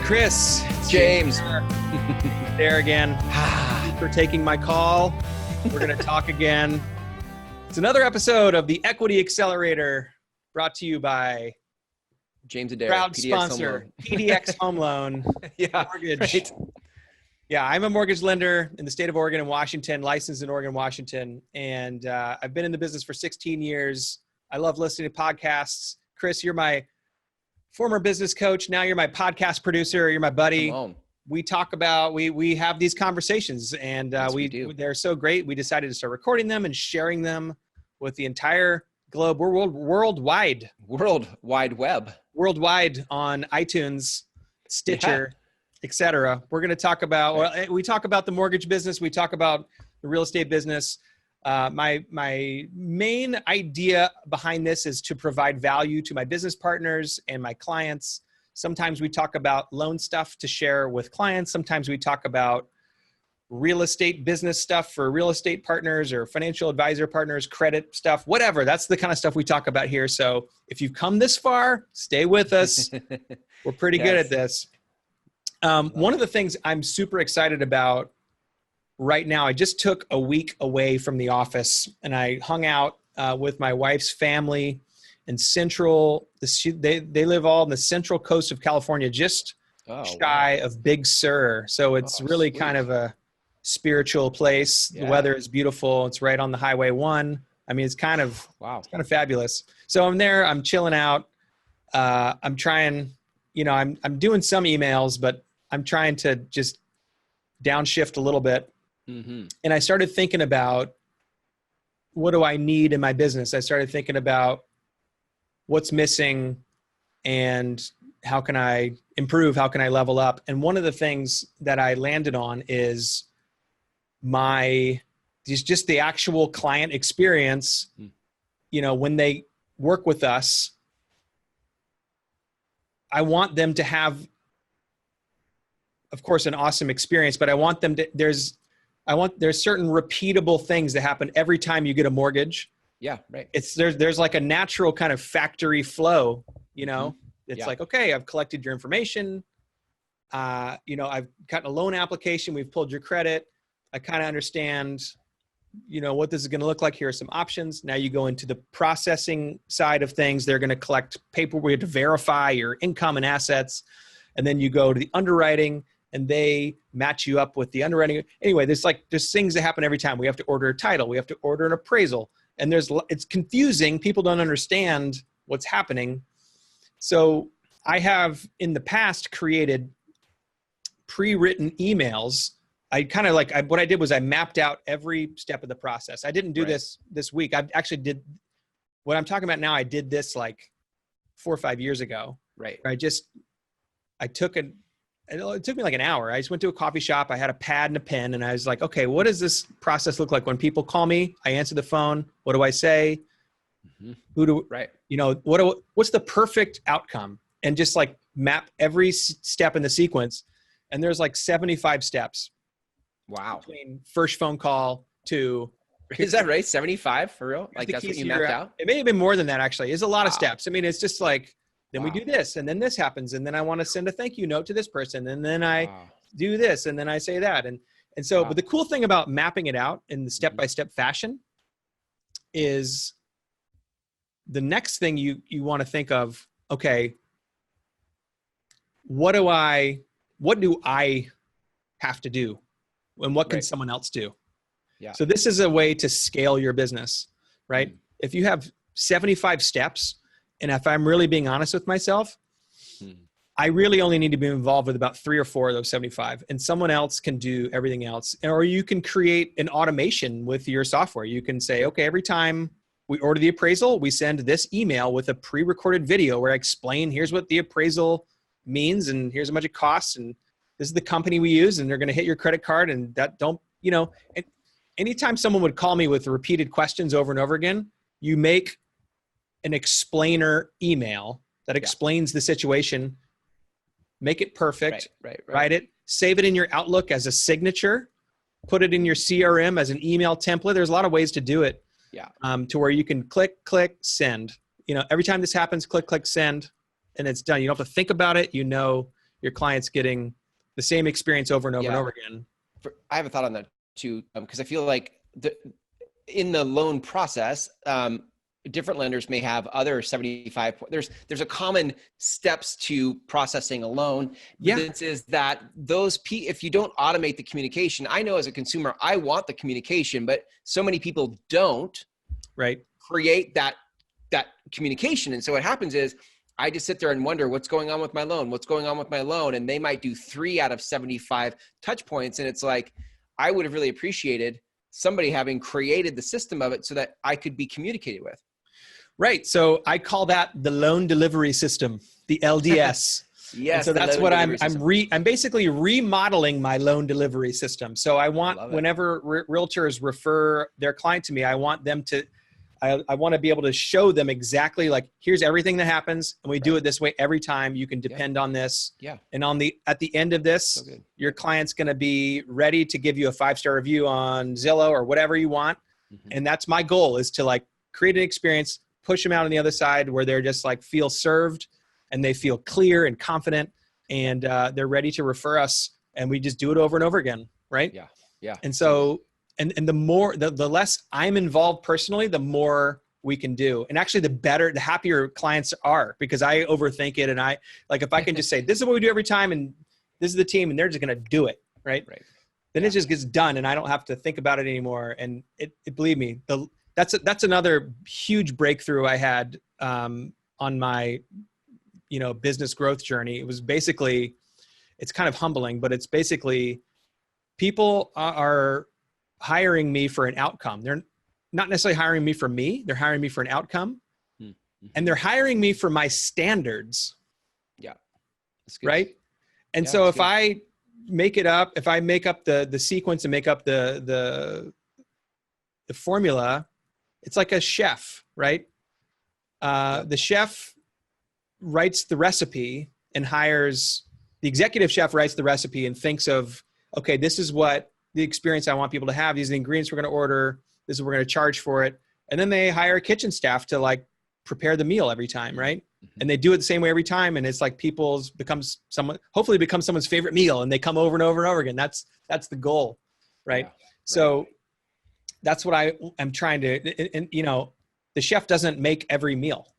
Chris. James. There again. Thank you for taking my call. We're going to talk again. It's another episode of the Equity Accelerator brought to you by James Adair, proud PDX sponsor, PDX Home Loan. Yeah, Mortgage. right. Yeah, I'm a mortgage lender in the state of Oregon and Washington, licensed in Oregon, Washington. And I've been in the business for 16 years. I love listening to podcasts. Chris, you're my former business coach. Now you're my podcast producer. You're my buddy. Come on. We talk about, we have these conversations, and Yes, we do. they're so great. We decided to start recording them and sharing them with the entire globe. We're worldwide. World Wide Web. Worldwide on iTunes, Stitcher, etc. We're going to talk about, well, we talk about the mortgage business. We talk about the real estate business. My main idea behind this is to provide value to my business partners and my clients. Sometimes we talk about loan stuff to share with clients. Sometimes we talk about real estate business stuff for real estate partners or financial advisor partners, credit stuff, whatever. That's the kind of stuff we talk about here. So if you've come this far, stay with us. We're pretty good at this. One of the things I'm super excited about right now, I just took a week away from the office and I hung out with my wife's family in they live all in the central coast of California, just shy of Big Sur. So it's really sweet. kind of a spiritual place. Yeah. The weather is beautiful. It's right on the Highway 1. I mean, it's kind of fabulous. So I'm there, I'm chilling out. I'm trying, I'm doing some emails, but I'm trying to just downshift a little bit. Mm-hmm. And I started thinking about, what do I need in my business? I started thinking about what's missing and how can I improve? How can I level up? And one of the things that I landed on is just the actual client experience. When they work with us, I want them to have, of course, an awesome experience, but I want them to, there's certain repeatable things that happen every time you get a mortgage. Yeah, right. There's like a natural kind of factory flow, It's Yeah. like, okay, I've collected your information. I've gotten a loan application. We've pulled your credit. I kind of understand, what this is going to look like. Here are some options. Now you go into the processing side of things. They're going to collect paper. We have to verify your income and assets. And then you go to the underwriting and they match you up with the underwriting. Anyway, there's things that happen every time. We have to order a title. We have to order an appraisal. And it's confusing. People don't understand what's happening. So I have in the past created pre-written emails. What I did was I mapped out every step of the process. I didn't do this week. I actually did what I'm talking about now. I did this like 4 or 5 years ago. Right. It took me like an hour. I just went to a coffee shop. I had a pad and a pen and I was like, okay, what does this process look like? When people call me, I answer the phone. What do I say? Mm-hmm. What's the perfect outcome? And just like map every step in the sequence. And there's like 75 steps. Wow. Between first phone call to. Is that right? 75 for real? Like that's what you mapped out? It may have been more than that actually. It's a lot of steps. I mean, it's just like, then we Wow. do this and then this happens. And then I want to send a thank you note to this person. And then I do this and then I say that. And so, but the cool thing about mapping it out in the step-by-step fashion is the next thing you want to think of, okay, what do I have to do? And what can someone else do? Yeah. So this is a way to scale your business, right? If you have 75 steps, and if I'm really being honest with myself, I really only need to be involved with about 3 or 4 of those 75, and someone else can do everything else. Or you can create an automation with your software. You can say, okay, every time we order the appraisal, we send this email with a pre-recorded video where I explain, here's what the appraisal means and here's how much it costs. And this is the company we use and they're going to hit your credit card and and anytime someone would call me with repeated questions over and over again, you make an explainer email that explains the situation, make it perfect, write it, save it in your Outlook as a signature, put it in your CRM as an email template. There's a lot of ways to do it. To where you can click, send. Every time this happens, click, send, and it's done. You don't have to think about it. your clients getting the same experience over and over and over again. I have a thought on that too, because I feel like in the loan process, different lenders may have other 75. There's a common steps to processing a loan. Yeah. This is that if you don't automate the communication, I know as a consumer, I want the communication, but so many people don't create that communication. And so what happens is I just sit there and wonder what's going on with my loan, and they might do 3 out of 75 touch points. And it's like, I would have really appreciated somebody having created the system of it so that I could be communicated with. Right. So I call that the loan delivery system, the LDS. Yes. And so that's what I'm basically remodeling my loan delivery system. So I want whenever realtors refer their client to me, I want them to, I want to be able to show them exactly like, here's everything that happens. And we do it this way every time. You can depend on this. Yeah. And at the end of this, your client's going to be ready to give you a 5-star review on Zillow or whatever you want. Mm-hmm. And that's my goal, is to like create an experience, push them out on the other side where they're just like feel served and they feel clear and confident, and they're ready to refer us. And we just do it over and over again. Right. Yeah. Yeah. And so, and the less I'm involved personally, the more we can do. And actually the happier clients are, because I overthink it. And if I can just say, this is what we do every time, and this is the team, and they're just going to do it. Right. Then it just gets done, and I don't have to think about it anymore. And believe me, that's another huge breakthrough I had on my, business growth journey. It was basically, it's kind of humbling, but it's basically people are hiring me for an outcome. They're not necessarily hiring me for me. They're hiring me for an outcome. Mm-hmm. And they're hiring me for my standards. Yeah. That's good. Right. And so if I make up the sequence and make up the formula, it's like a chef, right? The chef writes the recipe and the executive chef writes the recipe and thinks of, okay, this is what the experience I want people to have. These are the ingredients we're going to order. This is what we're going to charge for it. And then they hire a kitchen staff to like prepare the meal every time. Right. Mm-hmm. And they do it the same way every time. And it's like hopefully becomes someone's favorite meal, and they come over and over and over again. That's the goal. Right. Yeah, so that's what I'm trying to, and the chef doesn't make every meal.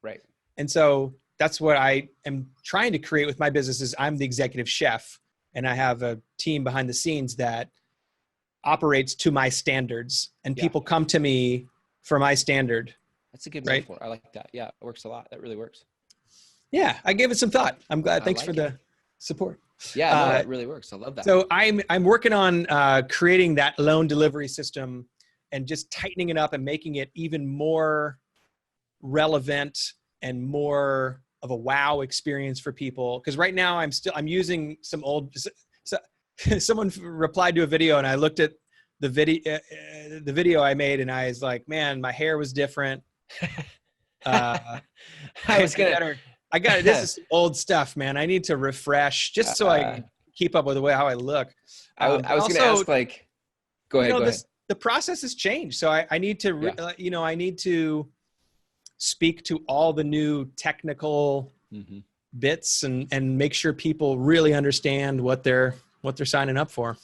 Right. And so that's what I am trying to create with my business. Is I'm the executive chef, and I have a team behind the scenes that operates to my standards, and people come to me for my standard. That's a good metaphor. I like that. Yeah, it works a lot. That really works. Yeah, I gave it some thought. I'm glad. Thanks for the support. Yeah, no, that really works. I love that. So I'm working on creating that loan delivery system and just tightening it up and making it even more relevant and more of a wow experience for people. Because right now I'm using some old. Someone replied to a video, and I looked at the video I made, and I was like, man, my hair was different. I got it. This is old stuff, man. I need to refresh just so I keep up with how I look. I was going to ask, like, go ahead. The process has changed. So I need to, I need to speak to all the new technical bits and make sure people really understand what they're signing up for.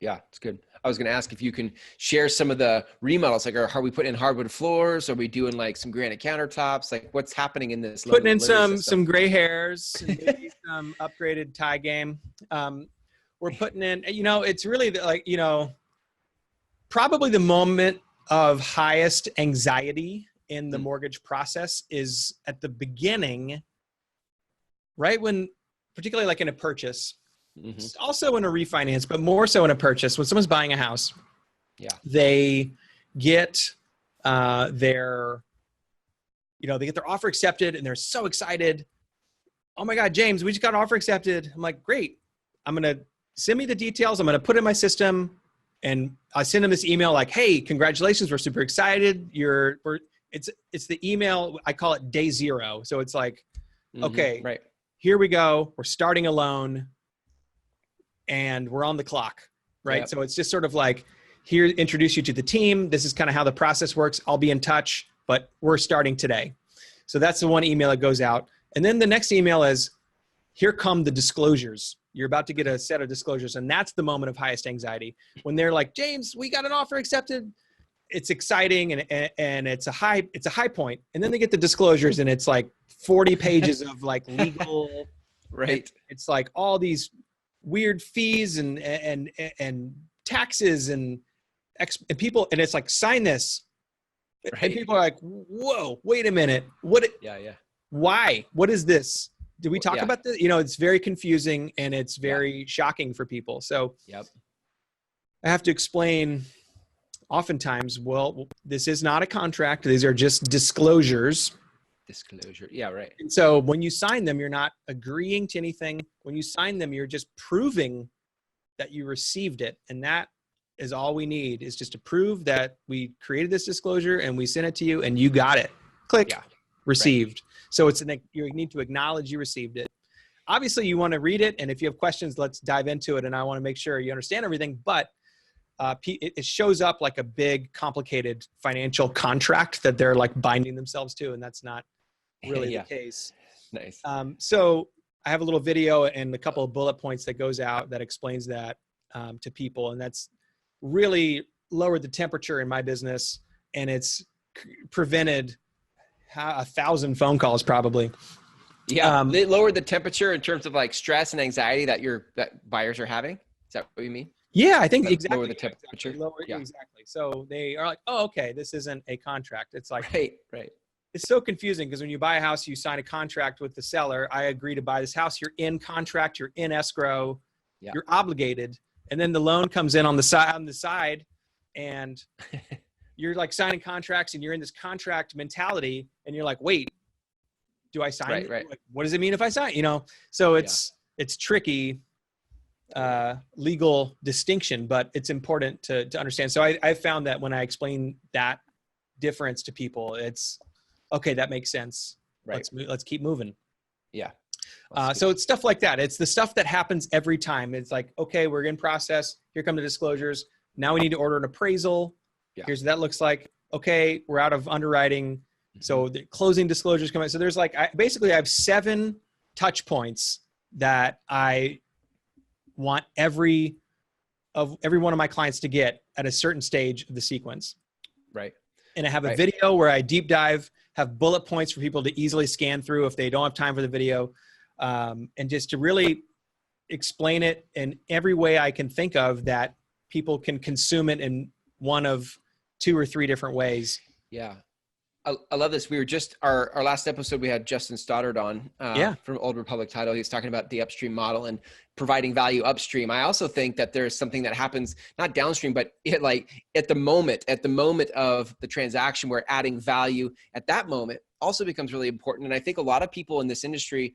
Yeah, it's good. I was going to ask if you can share some of the remodels. Like, are we putting in hardwood floors? Are we doing like some granite countertops? Like, what's happening in this? Putting in some gray hairs, and maybe some upgraded tie game. We're putting in, it's really like, probably the moment of highest anxiety in the mortgage process is at the beginning, right? When, particularly like in a purchase, also in a refinance, but more so in a purchase, when someone's buying a house, they get their offer accepted, and they're so excited. Oh my God, James, we just got an offer accepted. I'm like, great. I'm going to send me the details. I'm going to put it in my system, and I send them this email like, hey, congratulations. We're super excited. It's the email. I call it day zero. So it's like, okay, right. Here we go. We're starting a loan, and we're on the clock, right? Yep. So it's just sort of like, here, introduce you to the team. This is kind of how the process works. I'll be in touch, but we're starting today. So that's the one email that goes out. And then the next email is, here come the disclosures. You're about to get a set of disclosures. And that's the moment of highest anxiety when they're like, James, we got an offer accepted. It's exciting. And it's a high point. And then they get the disclosures and it's like 40 pages of like legal, right. It's like all these weird fees and taxes and people, and it's like, sign this. Right. And people are like, whoa, wait a minute. Why? What is this? Did we talk about this? It's very confusing and it's very shocking for people. So I have to explain oftentimes, well, this is not a contract. These are just disclosures. Yeah, right. And so when you sign them, you're not agreeing to anything. When you sign them, you're just proving that you received it. And that is all we need, is just to prove that we created this disclosure and we sent it to you and you got it. Click. Received. Right. So you need to acknowledge you received it. Obviously you want to read it. And if you have questions, let's dive into it. And I want to make sure you understand everything, but it shows up like a big, complicated financial contract that they're like binding themselves to. And that's not really the case. Nice. So I have a little video and a couple of bullet points that goes out that explains that to people. And that's really lowered the temperature in my business. And it's prevented 1,000 phone calls probably. Yeah. They lowered the temperature in terms of like stress and anxiety that buyers are having. Is that what you mean? Yeah, I think exactly. Lower the temperature. Exactly. So they are like, oh, okay, this isn't a contract. It's like, right. It's so confusing because when you buy a house, you sign a contract with the seller. I agree to buy this house. You're in contract. You're in escrow. You're obligated. And then the loan comes in on the side and you're like signing contracts and you're in this contract mentality and you're like, wait, do I sign it? Right. Like, what does it mean if I sign? So it's tricky legal distinction, but it's important to understand. So I found that when I explain that difference to people, it's okay. That makes sense. Right. Let's keep moving. Yeah. So it's stuff like that. It's the stuff that happens every time. It's like, okay, we're in process. Here come the disclosures. Now we need to order an appraisal. Here's what that looks like. Okay, we're out of underwriting. So the closing disclosures come in. So there's like, I have 7 touch points that I want every one of my clients to get at a certain stage of the sequence. Right. And I have a video where I deep dive, have bullet points for people to easily scan through if they don't have time for the video. And just to really explain it in every way I can think of that people can consume it in one of 2 or 3 different ways. Yeah. I love this. We were just, our last episode, we had Justin Stoddard on from Old Republic Title. He was talking about the upstream model and providing value upstream. I also think that there's something that happens, not downstream, but at the moment of the transaction, where adding value at that moment also becomes really important. And I think a lot of people in this industry,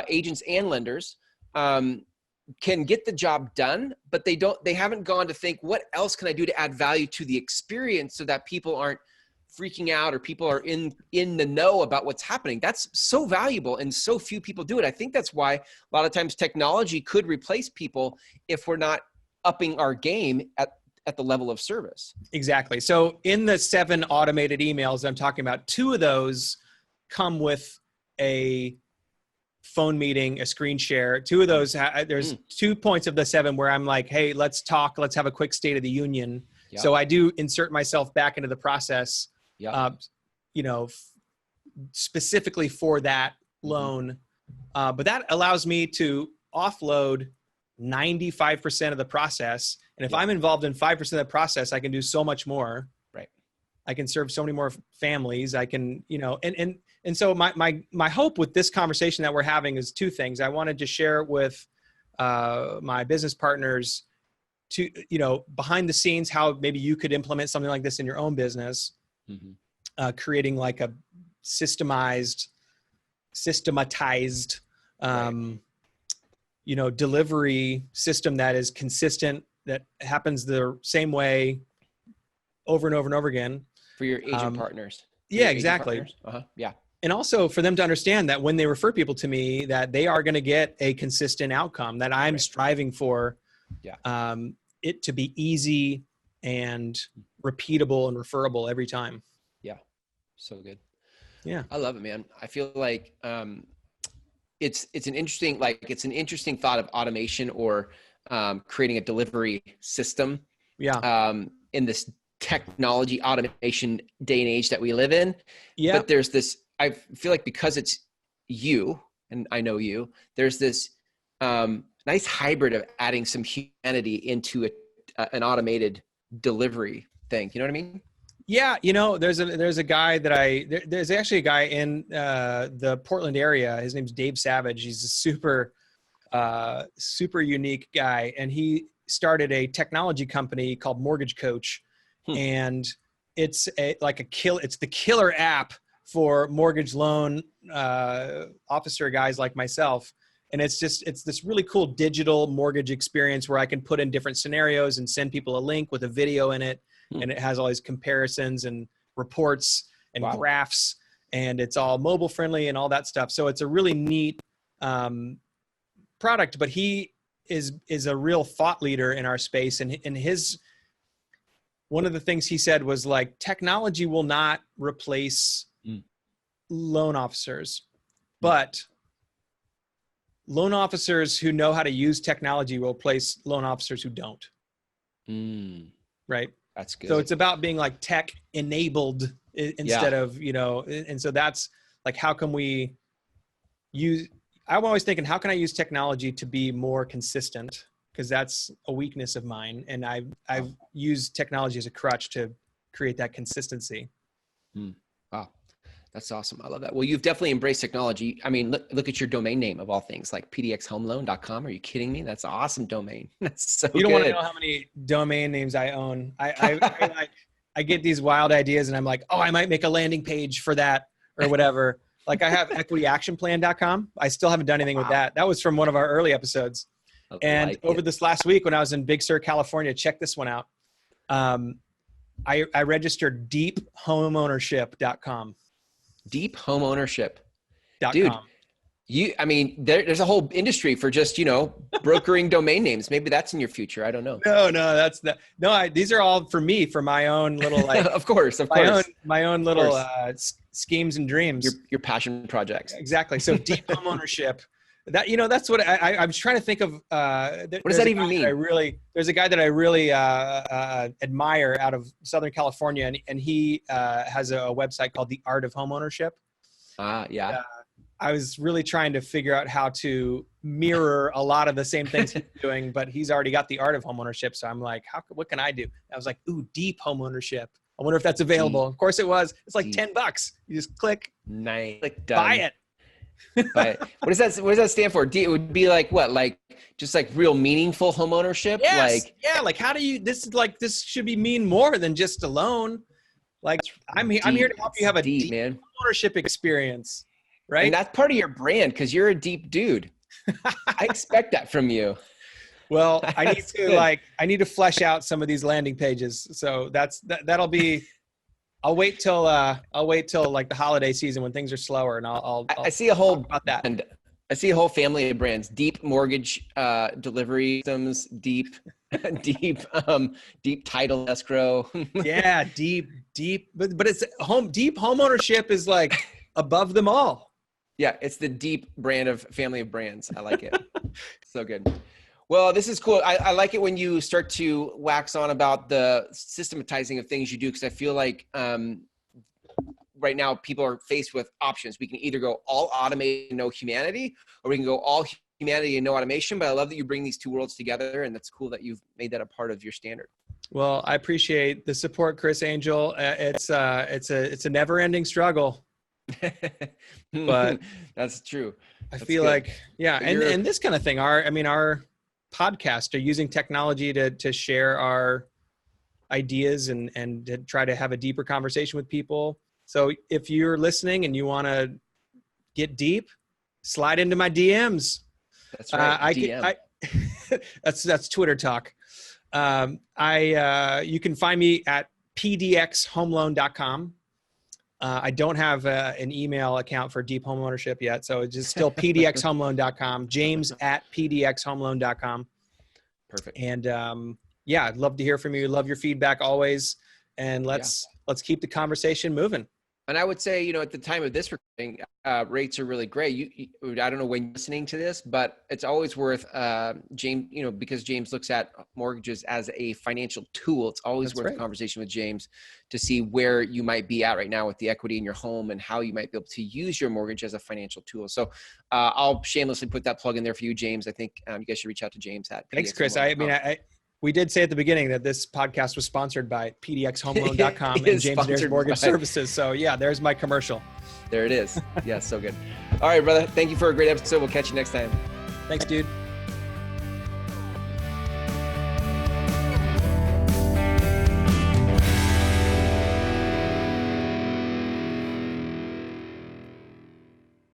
agents and lenders, can get the job done, but they haven't gone to think, what else can I do to add value to the experience so that people aren't freaking out or people are in the know about what's happening. That's so valuable and so few people do it. I think that's why a lot of times technology could replace people if we're not upping our game at the level of service. Exactly. So in the 7 automated emails I'm talking about, 2 of those come with a phone meeting, a screen share. 2 of those, there's 2 points of the 7 where I'm like, hey, let's talk. Let's have a quick state of the union. Yep. So I do insert myself back into the process. Specifically for that loan. But that allows me to offload 95% of the process. And if I'm involved in 5% of the process, I can do so much more. Right. I can serve so many more families. I can, and so my hope with this conversation that we're having is 2 things. I wanted to share with my business partners to, behind the scenes, how maybe you could implement something like this in your own business. Creating like a systematized, delivery system that is consistent, that happens the same way over and over and over again. For your agent partners. Yeah, exactly. Yeah. And also for them to understand that when they refer people to me, that they are going to get a consistent outcome, that I'm striving for it to be easy and repeatable and referable every time. Yeah. So good. Yeah. I love it, man. I feel like it's an interesting, it's an interesting thought of automation or creating a delivery system. Yeah. In this technology automation day and age that we live in. Yeah. But there's this, I feel like because it's you, and I know you, there's this nice hybrid of adding some humanity into an automated delivery thing. You know what I mean? Yeah. There's a guy that there's actually a guy in the Portland area. His name's Dave Savage. He's a super unique guy. And he started a technology company called Mortgage Coach. And it's the killer app for mortgage loan officer guys like myself. And it's this really cool digital mortgage experience where I can put in different scenarios and send people a link with a video in it. And it has all these comparisons and reports and graphs, and it's all mobile friendly and all that stuff. So it's a really neat product, but he is a real thought leader in our space. And one of the things he said was like, technology will not replace loan officers, but loan officers who know how to use technology will replace loan officers who don't. Right. That's good. So it's about being like tech enabled instead of, and so that's like, how can we I'm always thinking, how can I use technology to be more consistent? Because that's a weakness of mine. And I've used technology as a crutch to create that consistency. Wow. That's awesome. I love that. Well, you've definitely embraced technology. I mean, look at your domain name of all things, like pdxhomeloan.com. Are you kidding me? That's an awesome domain. That's so good. You don't want to know how many domain names I own. I get these wild ideas and I'm like, oh, I might make a landing page for that or whatever. Like I have equityactionplan.com. I still haven't done anything with that. That was from one of our early episodes. And over this last week when I was in Big Sur, California, check this one out. I registered deephomeownership.com. Deep home ownership. Dude, there's a whole industry for just, brokering domain names. Maybe that's in your future. I don't know. No, these are all for me, for my own little, of course. My own little schemes and dreams. Your passion projects. Exactly. So deep home ownership. That's what I'm trying to think of. What does that even mean? There's a guy that I really admire out of Southern California, and he has a website called The Art of Homeownership. Yeah. I was really trying to figure out how to mirror a lot of the same things he's doing, but he's already got The Art of Homeownership. So I'm like, what can I do? I was like, ooh, deep homeownership. I wonder if that's available. Of course it was. It's like $10. You just click. Nice. Buy it. But what does that stand for? It would be like what? Like just like real meaningful home ownership? Yes. Like how do you, this should mean more than just a loan. Like I'm here to help you have a deep home ownership experience. Right. And that's part of your brand because you're a deep dude. I expect that from you. Well, I need to flesh out some of these landing pages. So that'll be, I'll wait till like the holiday season when things are slower, and I'll I see a whole about that. And I see a whole family of brands: deep mortgage delivery systems, deep title escrow. Yeah, deep, but it's deep home ownership is like above them all. Yeah, it's the deep brand of family of brands. I like it. So good. Well, this is cool. I like it when you start to wax on about the systematizing of things you do, because I feel like right now people are faced with options. We can either go all automated and no humanity, or we can go all humanity and no automation. But I love that you bring these two worlds together, and that's cool that you've made that a part of your standard. Well, I appreciate the support, Chris Angel. It's a never-ending struggle. But that's true. I feel good. Like, yeah. And this kind of thing, our podcast are using technology to share our ideas and to try to have a deeper conversation with people. So if you're listening and you want to get deep, slide into my DMs. That's right. That's Twitter talk. You can find me at pdxhomeloan.com. I don't have an email account for deep home ownership yet. So it's just still pdxhomeloan.com, James at pdxhomeloan.com. Perfect. And I'd love to hear from you. Love your feedback always. And let's keep the conversation moving. And I would say, you know, at the time of this recording, rates are really great. I don't know when you're listening to this, but it's always worth, James, you know, because James looks at mortgages as a financial tool. It's always worth a conversation with James to see where you might be at right now with the equity in your home and how you might be able to use your mortgage as a financial tool. So I'll shamelessly put that plug in there for you, James. I think you guys should reach out to James at Thanks, Chris. We did say at the beginning that this podcast was sponsored by pdxhomeloan.com and James Adair's Mortgage Services. So yeah, there's my commercial. There it is. Yeah, so good. All right, brother. Thank you for a great episode. We'll catch you next time. Thanks, dude.